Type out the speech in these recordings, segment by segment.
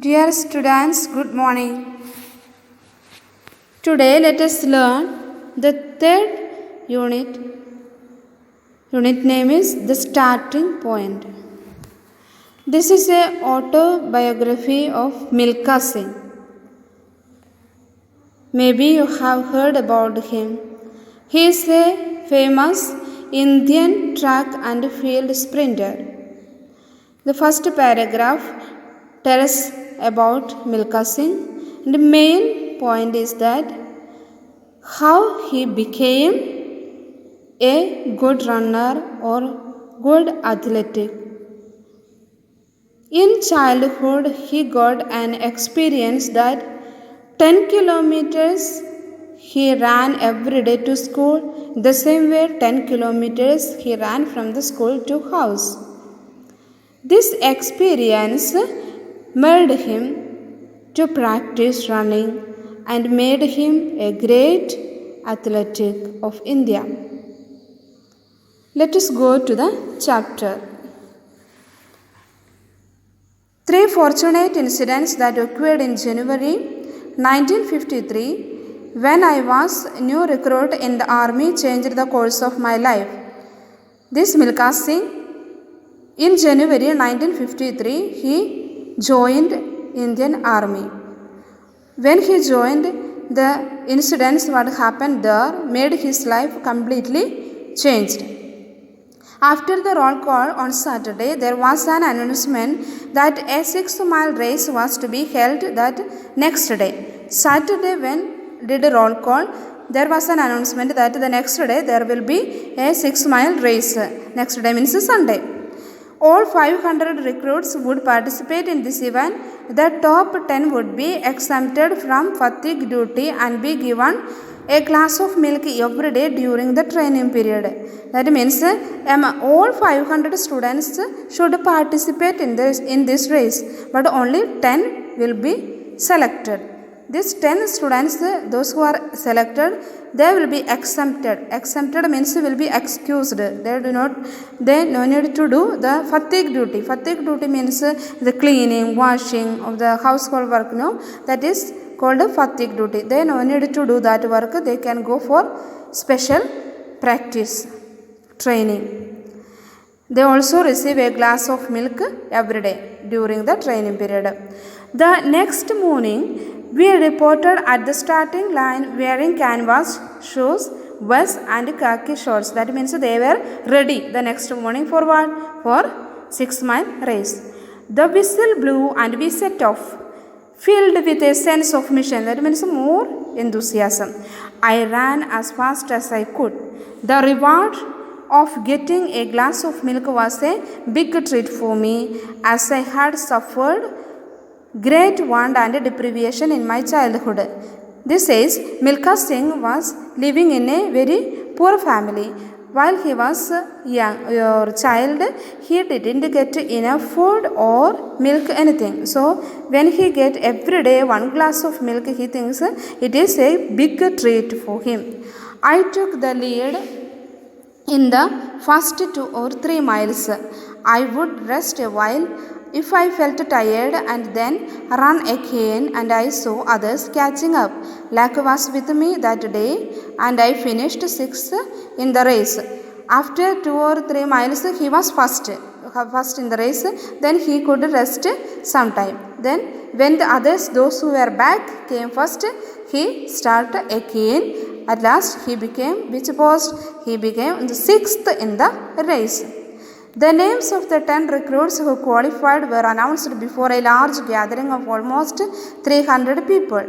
Dear students, good morning. Today let us learn the third unit. Unit name is The Starting Point. This is a autobiography of Milkha Singh. Maybe you have heard about him. He is a famous Indian track and field sprinter. The first paragraph tells about Milkha Singh. The main point is that how he became a good runner or good athletic. In childhood, he got an experience that 10 kilometers he ran every day to school. The same way 10 kilometers he ran from the school to house. This experience made him to practice running and made him a great athletic of India. Let us go to the chapter. Three fortunate incidents that occurred in January 1953 when I was a new recruit in the army changed the course of my life. This Milkha Singh, in January 1953, he joined Indian Army. When he joined, the incidents what happened there made his life completely changed. After the roll call on Saturday, there was an announcement that a 6-mile race was to be held that next day. Saturday, when did a roll call, there was an announcement that the next day there will be a 6-mile race. Next day means Sunday. All 500 recruits would participate in this event. The top 10 would be exempted from fatigue duty and be given a glass of milk every day during the training period. That means all 500 students should participate in this race, but only 10 will be selected. These 10 students, those who are selected, they will be exempted. Exempted means will be excused. They no need to do the fatigue duty. Fatigue duty means the cleaning, washing of the household work. No, that is called fatigue duty. They no need to do that work. They can go for special practice training. They also receive a glass of milk every day during the training period. The next morning, we reported at the starting line wearing canvas shoes, vest and khaki shorts. That means they were ready the next morning for what? For 6-mile race. The whistle blew and we set off, filled with a sense of mission. That means more enthusiasm. I ran as fast as I could. The reward of getting a glass of milk was a big treat for me, as I had suffered great want and deprivation in my childhood. This says Milkha Singh was living in a very poor family. While he was a child, he didn't get enough food or milk anything. So when he get every day 1 glass of milk, he thinks it is a big treat for him. I took the lead in the first 2 or 3 miles. I would rest a while if I felt tired and then run again, and I saw others catching up. Luck was with me that day and I finished 6th in the race. After 2 or 3 miles he was first in the race. Then he could rest some time. Then when the others, those who were back, came first, he started again. At last he became, which post? He became the 6th in the race. The names of the 10 recruits who qualified were announced before a large gathering of almost 300 people.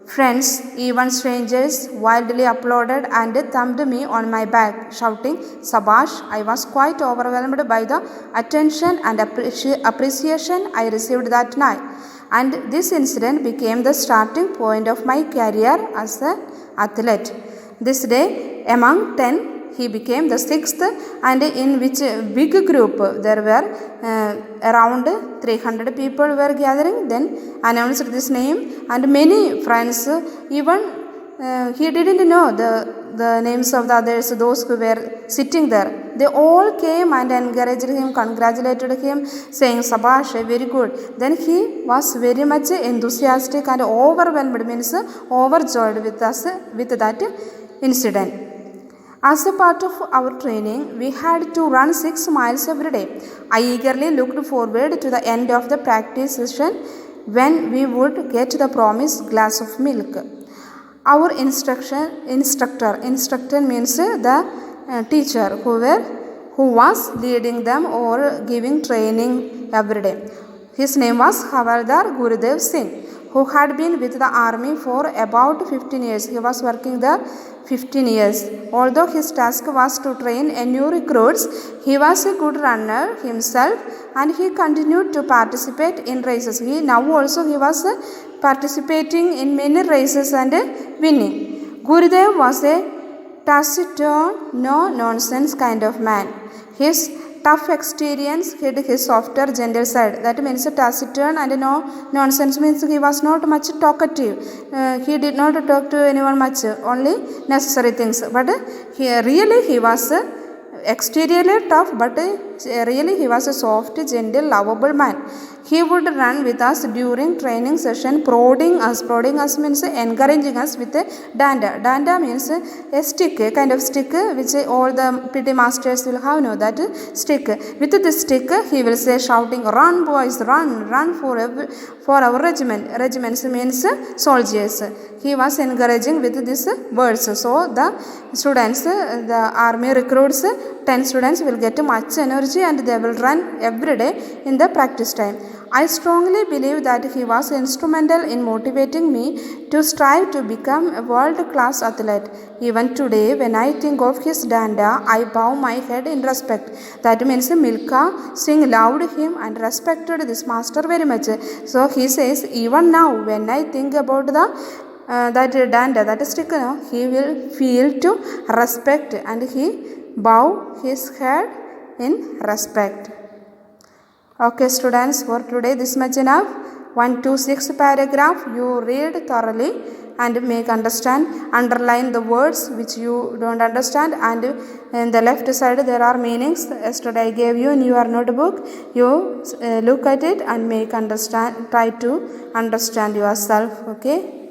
Friends, even strangers, wildly applauded and thumped me on my back, shouting, "Sabash!" I was quite overwhelmed by the attention and appreciation I received that night. And this incident became the starting point of my career as an athlete. This day, among 10, he became the 6th, and in which big group there were around 300 people were gathering. Then announced this name and many friends. Even he didn't know the names of the others, those who were sitting there, they all came and encouraged him, congratulated him, saying, Sabash, very good. Then he was very much enthusiastic and overwhelmed, means overjoyed with that incident. As a part of our training, we had to run 6 miles every day. I eagerly looked forward to the end of the practice session when we would get the promised glass of milk. Our instructor means the teacher who was leading them or giving training every day. His name was Havaldar Gurudev Singh, who had been with the army for about 15 years. He was working there 15 years. Although his task was to train new recruits, he was a good runner himself and he continued to participate in races. He was participating in many races and winning. Gurudev was a taciturn, no-nonsense kind of man. His tough exterior hid his softer, gentle side. That means taciturn and no-nonsense means he was not much talkative. He did not talk to anyone much, only necessary things. But he was exteriorly tough, but really he was a soft, gentle, lovable man. He would run with us during training session, prodding us. Prodding us means encouraging us with a danda. Danda means a stick, a kind of stick which all the PT masters will have, that stick. With the stick, he will say shouting, "Run boys, run for our regiment." Regiments means soldiers. He was encouraging with these words. So the students, the army recruits, 10 students will get much energy and they will run every day in the practice time. I strongly believe that he was instrumental in motivating me to strive to become a world-class athlete. Even today, when I think of his danda, I bow my head in respect. That means Milkha Singh loved him and respected this master very much. So he says, even now, when I think about that danda, that stick, he will feel to respect and he bow his head in respect. Okay students, for today this much enough. 1 to 6 paragraph you read thoroughly and make understand. Underline the words which you don't understand, and in the left side there are meanings. Yesterday I gave you in your notebook. You look at it and make understand. Try to understand yourself. Okay.